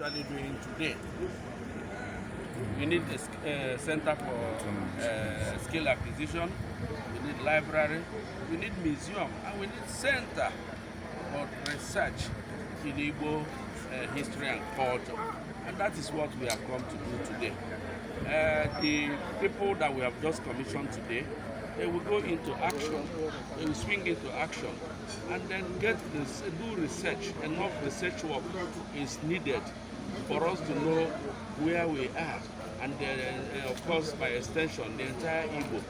actually doing today. We need a center for skill acquisition, we need library, we need museum, and we need center for research in Igbo history and culture. And that is what we have come to do today. The people that we have just commissioned today, they will go into action, they will swing into action, and then do research. Enough research work is needed for us to know where we are, and of course, by extension, the entire Igbo.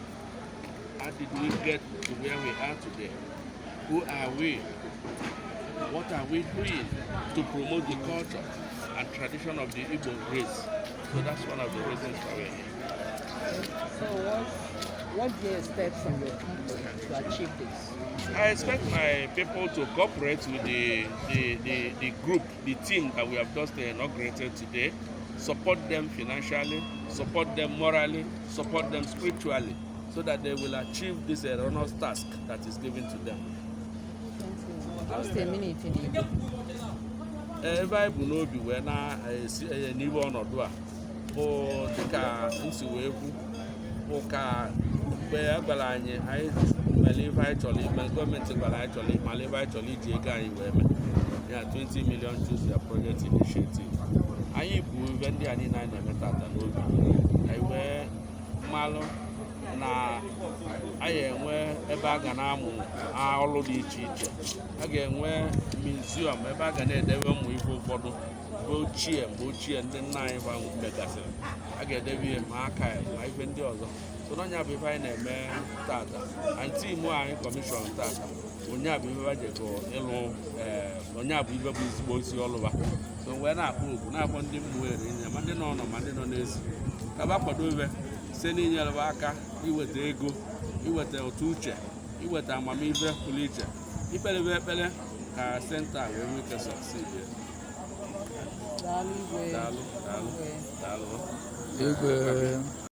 How did we get to where we are today? Who are we? What are we doing to promote the culture and tradition of the Igbo race? So that's one of the reasons why we're here. So what do you expect from your people to achieve this? I expect my people to cooperate with the group, the team that we have just inaugurated today, support them financially, support them morally, support them spiritually, so that they will achieve this erroneous task that is given to them. What's the meaning in Igbo? Ebe anyị bụ n'obi wee na-esi n'iwe ọnọdụ a bụ dịka nsi wee kwu bụ ka mgbe a gwara anyị mere ife anyị chọrọ ime, gọọmenti gwara anyị chọrọ ime ebe anyị chọrọ iji ego anyị wee mee ya 20 million Choose Your Project Initiative. Anyị bụ ife ndị a niile anyị na-eme tata n'obi anyị wee malụ na anyị enwe ebe a ga na-amụ ọrụ dị iche iche, a ga-enwe museum ebe a ga na-edebe ụmụ ife ụfọdụ mgbe ochie ndị nna anyị megasịrị, a ga-edebe ihe ma aka ya ma ife ndị ọzọ. So n'ọnya bụ ife anyị na-eme tata, anyị timu anyị kọmishọn tata onye bụ ife bajekọ ịlụ onye bụ ife bụ ezigbo isi ọlụba. So wee na-akpọ oku na-akpọ ndị mmụere nye ma ndị nọ ma ndị nọ n'ezi ka ba kwado ife site n'inyere aka iweta ego, iweta otu uche, iweta amamihe pụrụ iche, ikpelebe ekpere ka senta wee nwee ike succeed. Daalụ. Daalụ.